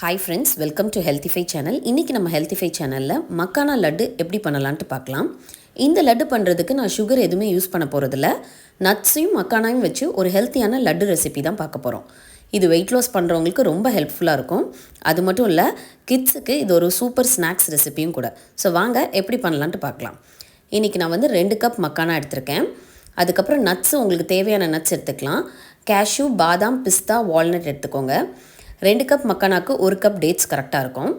Hi friends, welcome to Healthify channel. இன்றைக்கி நம்ம Healthify சேனலில் மக்கானா லட்டு எப்படி பண்ணலான்ட்டு பார்க்கலாம். இந்த லட்டு பண்ணுறதுக்கு நான் சுகர் எதுவுமே யூஸ் பண்ண போகிறதில்ல. நட்ஸையும் மக்கானாயும் வச்சு ஒரு ஹெல்த்தியான லட்டு ரெசிபி தான் பார்க்க போகிறோம். இது வெயிட் லாஸ் பண்ணுறவங்களுக்கு ரொம்ப ஹெல்ப்ஃபுல்லாக இருக்கும். அது மட்டும் இல்லை, கிட்ஸுக்கு இது ஒரு சூப்பர் ஸ்நாக்ஸ் ரெசிபியும் கூட. ஸோ வாங்க எப்படி பண்ணலான்ட்டு பார்க்கலாம். இன்றைக்கி நான் 2 கப் மக்கானா எடுத்திருக்கேன். அதுக்கப்புறம் நட்ஸு உங்களுக்கு தேவையான நட்ஸ் எடுத்துக்கலாம். கேஷ்யூ, பாதாம், பிஸ்தா, வால்நட் எடுத்துக்கோங்க. 2 கப் மக்கானாக்கு 1 கப் டேட்ஸ் கரெக்டாக இருக்கும்.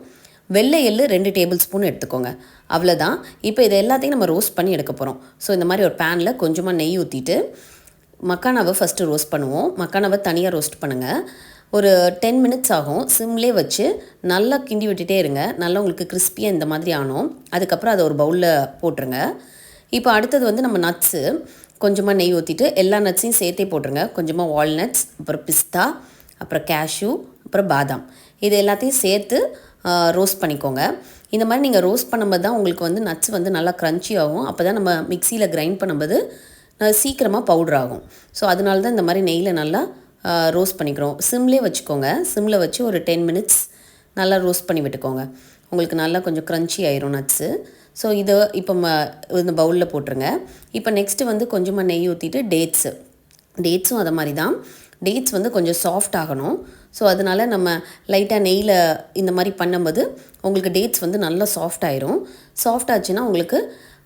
வெள்ளை எள்ளு 2 டேபிள் ஸ்பூன் எடுத்துக்கோங்க. அவ்வளோதான். இப்போ இது எல்லாத்தையும் நம்ம ரோஸ்ட் பண்ணி எடுக்க போகிறோம். ஸோ இந்த மாதிரி ஒரு பேனில் கொஞ்சமாக நெய் ஊற்றிட்டு மக்கானாவை ஃபஸ்ட்டு ரோஸ்ட் பண்ணுவோம். மக்கானாவை தனியாக ரோஸ்ட் பண்ணுங்கள். ஒரு 10 மினிட்ஸ் ஆகும். சிம்லே வச்சு நல்லா கிண்டி விட்டுட்டே இருங்க. நல்லா உங்களுக்கு கிறிஸ்பியாக இந்த மாதிரி ஆனோம். அதுக்கப்புறம் அதை ஒரு பவுலில் போட்டுருங்க. இப்போ அடுத்தது நம்ம நட்ஸு கொஞ்சமாக நெய் ஊற்றிட்டு எல்லா நட்ஸையும் சேர்த்தே போட்டுருங்க. கொஞ்சமாக வால்நட்ஸ், அப்புறம் பிஸ்தா, அப்புறம் கேஷ்யூ, அப்புறம் பாதாம், இது எல்லாத்தையும் சேர்த்து ரோஸ்ட் பண்ணிக்கோங்க. இந்த மாதிரி நீங்கள் ரோஸ்ட் பண்ணும்போது தான் உங்களுக்கு நட்ஸ் நல்லா க்ரன்ச்சி ஆகும். அப்போ தான் நம்ம மிக்சியில் கிரைண்ட் பண்ணும்போது சீக்கிரமாக பவுடர் ஆகும். ஸோ அதனால தான் இந்த மாதிரி நெய்யில் நல்லா ரோஸ்ட் பண்ணிக்கிறோம். சிம்லேயே வச்சுக்கோங்க. சிம்மில் வச்சு ஒரு 10 மினிட்ஸ் நல்லா ரோஸ்ட் பண்ணி விட்டுக்கோங்க. உங்களுக்கு நல்லா கொஞ்சம் க்ரன்ச்சி ஆயிரும் நட்ஸு. ஸோ இதை இப்போ இந்த பவுலில் போட்டுருங்க. இப்போ நெக்ஸ்ட்டு கொஞ்சமாக நெய் ஊற்றிட்டு டேட்ஸும் அதை மாதிரி தான். டேட்ஸ் கொஞ்சம் சாஃப்ட் ஆகணும். ஸோ அதனால் நம்ம லைட்டாக நெய்யில் இந்த மாதிரி பண்ணும்போது உங்களுக்கு டேட்ஸ் நல்லா சாஃப்ட் ஆயிரும். சாஃப்ட் ஆச்சுன்னா உங்களுக்கு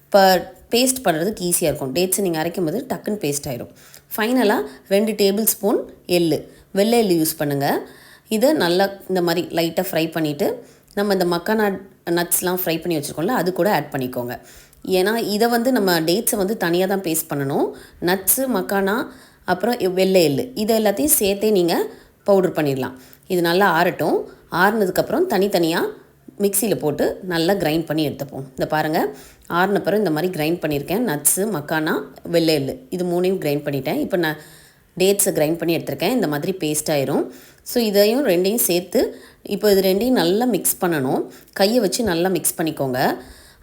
இப்போ பேஸ்ட் பண்ணுறதுக்கு ஈஸியாக இருக்கும். டேட்ஸை நீங்கள் அரைக்கும் போது டக்குன்னு பேஸ்ட் ஆயிரும். ஃபைனலாக 2 டேபிள் ஸ்பூன் வெள்ளை எள்ளு யூஸ் பண்ணுங்கள். இதை நல்லா இந்த மாதிரி லைட்டாக ஃப்ரை பண்ணிவிட்டு நம்ம இந்த மக்கானா நட்ஸ்லாம் ஃப்ரை பண்ணி வச்சுருக்கோம்ல, அது கூட ஆட் பண்ணிக்கோங்க. ஏன்னா இதை நம்ம டேட்ஸை தனியாக தான் பேஸ்ட் பண்ணணும். நட்ஸு, மக்கானா, அப்புறம் வெள்ளை எள்ளு, இது எல்லாத்தையும் சேர்த்தே நீங்கள் பவுடர் பண்ணிடலாம். இது நல்லா ஆறட்டும். ஆறுனதுக்கப்புறம் தனித்தனியாக மிக்சியில் போட்டு நல்லா கிரைண்ட் பண்ணி எடுத்துப்போம். இந்த பாருங்கள், ஆறின பிறகு இந்த மாதிரி கிரைண்ட் பண்ணியிருக்கேன். நட்ஸு, மக்கானா, வெள்ளை எள்ளு, இது 3ஐயும் கிரைண்ட் பண்ணிட்டேன். இப்போ நான் டேட்ஸை கிரைண்ட் பண்ணி எடுத்திருக்கேன். இந்த மாதிரி பேஸ்ட் ஆயிரும். ஸோ இதையும் 2ஐயும் சேர்த்து இப்போ இது 2ஐயும் நல்லா மிக்ஸ் பண்ணணும். கையை வச்சு நல்லா மிக்ஸ் பண்ணிக்கோங்க.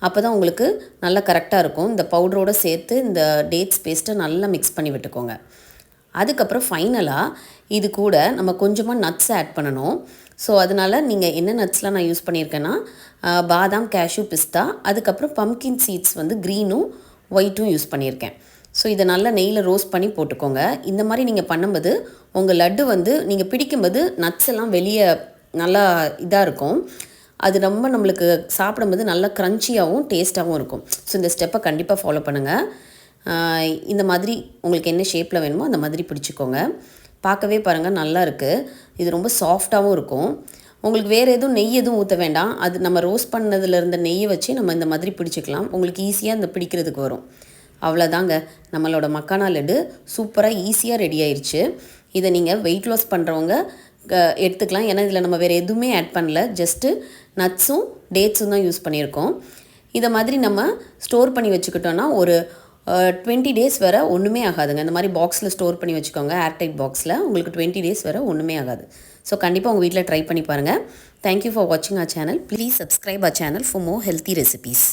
அப்போ தான் உங்களுக்கு நல்லா கரெக்டாக இருக்கும். இந்த பவுடரோடு சேர்த்து இந்த டேட்ஸ் பேஸ்ட்டை நல்லா மிக்ஸ் பண்ணி விட்டுக்கோங்க. அதுக்கப்புறம் ஃபைனலாக இது கூட நம்ம கொஞ்சமாக நட்ஸ் ஆட் பண்ணணும். ஸோ அதனால் நீங்கள் என்ன நட்ஸ்லாம் நான் யூஸ் பண்ணியிருக்கேன்னா பாதாம், கேஷ்யூ, பிஸ்தா, அதுக்கப்புறம் பம்கின் சீட்ஸ் க்ரீனும் ஒயிட்டும் யூஸ் பண்ணியிருக்கேன். ஸோ இதை நல்லா நெய்யில் ரோஸ்ட் பண்ணி போட்டுக்கோங்க. இந்த மாதிரி நீங்கள் பண்ணும்போது உங்கள் லட்டு நீங்கள் பிடிக்கும்போது நட்ஸ் எல்லாம் வெளியே நல்லா இதாக இருக்கும். அது ரொம்ப நம்மளுக்கு சாப்பிடும்போது நல்லா க்ரன்ச்சியாகவும் டேஸ்ட்டாகவும் இருக்கும். ஸோ இந்த ஸ்டெப்பை கண்டிப்பாக ஃபாலோ பண்ணுங்கள். இந்த மாதிரி உங்களுக்கு என்ன ஷேப்பில் வேணுமோ அந்த மாதிரி பிடிச்சிக்கோங்க. பார்க்கவே பாருங்கள், நல்லா இருக்குது. இது ரொம்ப சாஃப்டாகவும் இருக்கும். உங்களுக்கு வேறு எதுவும் நெய் எதுவும் ஊற்ற வேண்டாம். அது நம்ம ரோஸ்ட் பண்ணதில் இருந்த நெய்யை வச்சு நம்ம இந்த மாதிரி பிடிச்சிக்கலாம். உங்களுக்கு ஈஸியாக இந்த பிடிக்கிறதுக்கு வரும். அவ்வளோதாங்க, நம்மளோட மக்கானா லட்டு சூப்பராக ஈஸியாக ரெடி ஆயிடுச்சு. இதை நீங்கள் வெயிட் லாஸ் பண்ணுறவங்க எடுத்துக்கலாம். ஏன்னா இதில் நம்ம வேறு எதுவுமே ஆட் பண்ணல. ஜஸ்ட்டு நட்ஸும் டேட்ஸும் தான் யூஸ் பண்ணியிருக்கோம். இதை மாதிரி நம்ம ஸ்டோர் பண்ணி வச்சுக்கிட்டோன்னா ஒரு 20 டேஸ் வரை ஒன்றுமே ஆகாதுங்க. இந்த மாதிரி பாக்ஸில் ஸ்டோர் பண்ணி வச்சுக்கோங்க. ஏர்டைட் பாக்ஸில் உங்களுக்கு 20 டேஸ் வரை ஒன்றுமே ஆகாது. ஸோ கண்டிப்பாக உங்கள் வீட்டில் ட்ரை பண்ணி பாருங்கள். தேங்க்யூ ஃபார் வாட்சிங் our channel. Please subscribe our channel for more healthy recipes.